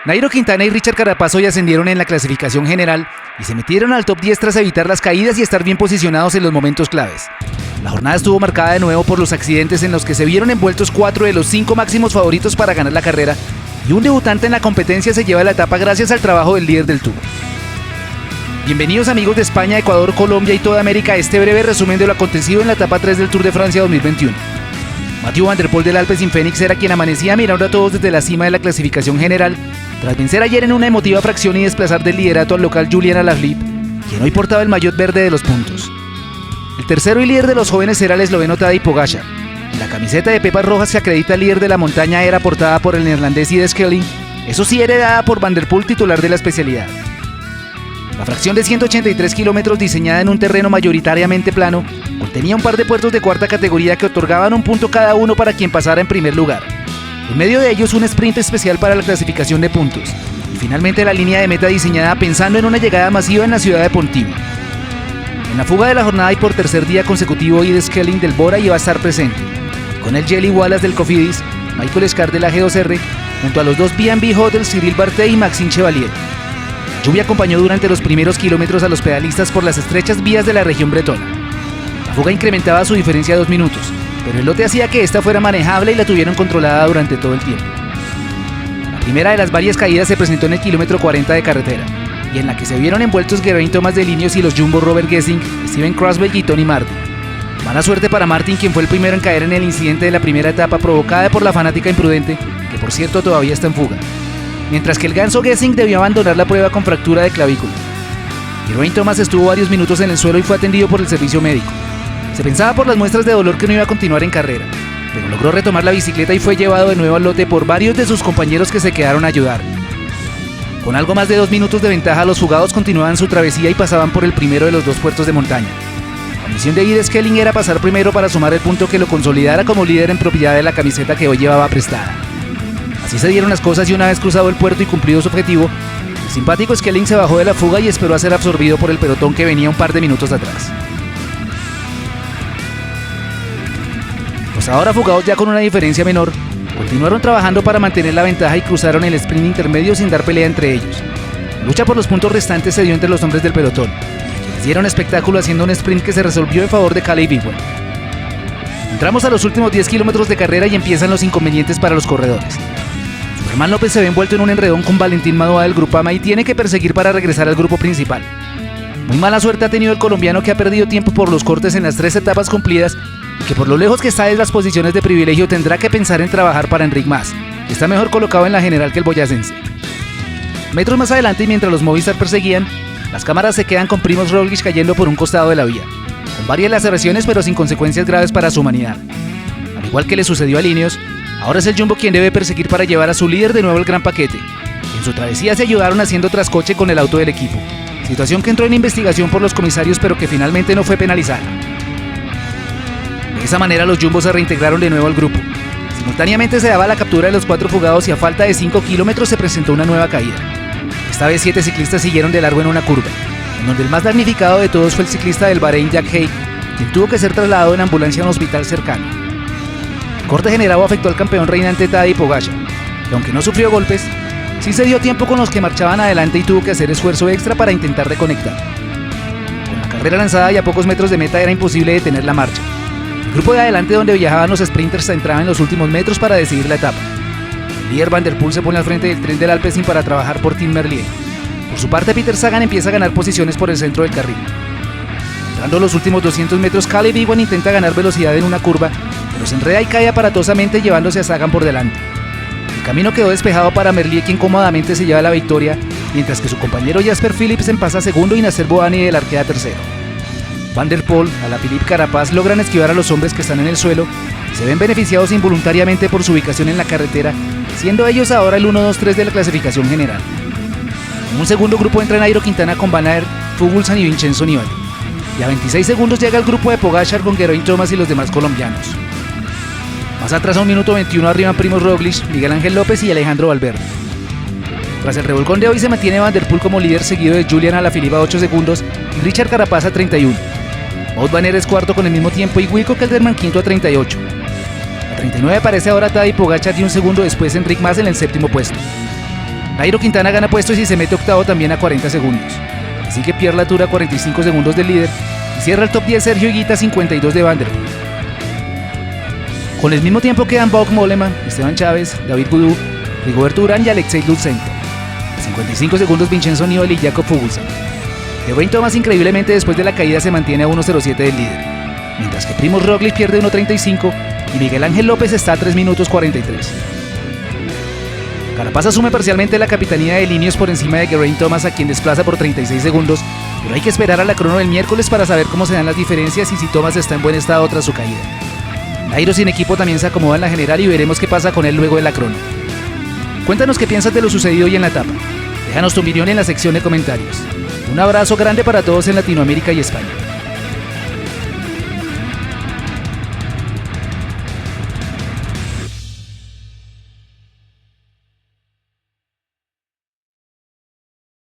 Nairo Quintana y Richard Carapaz hoy ascendieron en la clasificación general y se metieron al top 10 tras evitar las caídas y estar bien posicionados en los momentos claves. La jornada estuvo marcada de nuevo por los accidentes en los que se vieron envueltos 4 de los 5 máximos favoritos para ganar la carrera, y un debutante en la competencia se lleva la etapa gracias al trabajo del líder del Tour. Bienvenidos amigos de España, Ecuador, Colombia y toda América a este breve resumen de lo acontecido en la etapa 3 del Tour de Francia 2021. Mathieu van der Poel del Alpecin Fenix era quien amanecía mirando a todos desde la cima de la clasificación general, tras vencer ayer en una emotiva fracción y desplazar del liderato al local Julian Alaphilippe, quien hoy portaba el maillot verde de los puntos. El tercero y líder de los jóvenes era el esloveno Tadej Pogačar. La camiseta de pepas rojas que acredita al líder de la montaña era portada por el neerlandés Yves Schelling, eso sí heredada por Van der Poel, titular de la especialidad. La fracción de 183 kilómetros, diseñada en un terreno mayoritariamente plano, contenía un par de puertos de cuarta categoría que otorgaban un punto cada uno para quien pasara en primer lugar. En medio de ellos un sprint especial para la clasificación de puntos, y finalmente la línea de meta diseñada pensando en una llegada masiva en la ciudad de Pontivy. En la fuga de la jornada y por tercer día consecutivo, Yves Schelling del Bora iba a estar presente, con el Jelly Wallace del Cofidis, Michael Scar de la G2R, junto a los dos B&B Hotels Cyril Bardet y Maxime Chevalier. La lluvia acompañó durante los primeros kilómetros a los pedalistas por las estrechas vías de la región bretona. La fuga incrementaba su diferencia a 2 minutos, pero el lote hacía que esta fuera manejable y la tuvieron controlada durante todo el tiempo. La primera de las varias caídas se presentó en el kilómetro 40 de carretera, y en la que se vieron envueltos Geraint Thomas de Ineos y los Jumbo Robert Gesink, Steven Krasbeck y Tony Martin. Mala suerte para Martin, quien fue el primero en caer en el incidente de la primera etapa provocada por la fanática imprudente, que por cierto todavía está en fuga, mientras que el ganso Gesink debió abandonar la prueba con fractura de clavícula. Geraint Thomas estuvo varios minutos en el suelo y fue atendido por el servicio médico. Se pensaba por las muestras de dolor que no iba a continuar en carrera, pero logró retomar la bicicleta y fue llevado de nuevo al lote por varios de sus compañeros que se quedaron a ayudar. Con algo más de 2 minutos de ventaja, los fugados continuaban su travesía y pasaban por el primero de los 2 puertos de montaña. La misión de Yves Schelling era pasar primero para sumar el punto que lo consolidara como líder en propiedad de la camiseta que hoy llevaba prestada. Así se dieron las cosas y una vez cruzado el puerto y cumplido su objetivo, el simpático Schelling se bajó de la fuga y esperó a ser absorbido por el pelotón que venía un par de minutos atrás. Los ahora fugados, ya con una diferencia menor, continuaron trabajando para mantener la ventaja y cruzaron el sprint intermedio sin dar pelea entre ellos. La lucha por los puntos restantes se dio entre los hombres del pelotón, quienes dieron espectáculo haciendo un sprint que se resolvió en favor de Caleb Ewan. Entramos a los últimos 10 kilómetros de carrera y empiezan los inconvenientes para los corredores. Germán López se ve envuelto en un enredón con Valentín Madoa del Grupama y tiene que perseguir para regresar al grupo principal. Muy mala suerte ha tenido el colombiano, que ha perdido tiempo por los cortes en las 3 etapas cumplidas y que por lo lejos que está de las posiciones de privilegio tendrá que pensar en trabajar para Enric Mas, que está mejor colocado en la general que el boyacense. Metros más adelante y mientras los Movistar perseguían, las cámaras se quedan con Primož Roglič cayendo por un costado de la vía, con varias laceraciones pero sin consecuencias graves para su humanidad. Al igual que le sucedió a Ineos, ahora es el Jumbo quien debe perseguir para llevar a su líder de nuevo el gran paquete. En su travesía se ayudaron haciendo trascoche con el auto del equipo, situación que entró en investigación por los comisarios pero que finalmente no fue penalizada. De esa manera los Jumbos se reintegraron de nuevo al grupo. Simultáneamente se daba la captura de los 4 fugados y a falta de 5 kilómetros se presentó una nueva caída. Esta vez 7 ciclistas siguieron de largo en una curva, en donde el más damnificado de todos fue el ciclista del Bahrein Jack Haig, quien tuvo que ser trasladado en ambulancia a un hospital cercano. El corte generado afectó al campeón reinante Tadej Pogačar, que aunque no sufrió golpes, sí se dio tiempo con los que marchaban adelante y tuvo que hacer esfuerzo extra para intentar reconectar. Con la carrera lanzada y a pocos metros de meta era imposible detener la marcha. El grupo de adelante, donde viajaban los sprinters, entraba en los últimos metros para decidir la etapa. El líder Van der Poel se pone al frente del tren del Alpecin para trabajar por Tim Merlier. Por su parte, Peter Sagan empieza a ganar posiciones por el centro del carril. Entrando los últimos 200 metros, Caleb Ewan intenta ganar velocidad en una curva, pero se enreda y cae aparatosamente llevándose a Sagan por delante. El camino quedó despejado para Merlier, quien cómodamente se lleva la victoria, mientras que su compañero Jasper Philipsen pasa segundo y Nacer Bouhanni del Arkea tercero. Van der Poel, Alaphilippe y Carapaz logran esquivar a los hombres que están en el suelo y se ven beneficiados involuntariamente por su ubicación en la carretera, siendo ellos ahora el 1-2-3 de la clasificación general. En un segundo grupo entra Nairo Quintana con Van Aert, Fuglsang y Vincenzo Nibali, y a 26 segundos llega el grupo de Pogačar con Geraint Thomas y los demás colombianos. Más atrás, a 1 minuto 21, arriban Primož Roglič, Miguel Ángel López y Alejandro Valverde. Tras el revolcón de hoy se mantiene Van der Poel como líder, seguido de Julian Alaphilippe a 8 segundos y Richard Carapaz a 31. Wout van Aert es cuarto con el mismo tiempo y Wilco Kelderman quinto a 38. A 39 aparece ahora Tadej Pogačar y un segundo después Enric Mas en el séptimo puesto. Nairo Quintana gana puestos y se mete octavo también a 40 segundos. Así que Pierre Latour a 45 segundos del líder y cierra el top 10 Sergio Higuita 52 de Vanderpool. Con el mismo tiempo quedan Bauke Mollema, Esteban Chávez, David Gaudu, Rigoberto Urán y Alexei Lutsenko. 55 segundos Vincenzo Nibali y Jakob Fuglsang. Geraint Thomas increíblemente después de la caída se mantiene a 1.07 del líder, mientras que Primož Roglič pierde 1.35 y Miguel Ángel López está a 3 minutos 43. Carapaz asume parcialmente la capitanía de Ineos por encima de Geraint Thomas, a quien desplaza por 36 segundos, pero hay que esperar a la crono del miércoles para saber cómo se dan las diferencias y si Thomas está en buen estado tras su caída. Nairo sin equipo también se acomoda en la general y veremos qué pasa con él luego de la crono. Cuéntanos qué piensas de lo sucedido hoy en la etapa. Déjanos tu opinión en la sección de comentarios. Un abrazo grande para todos en Latinoamérica y España.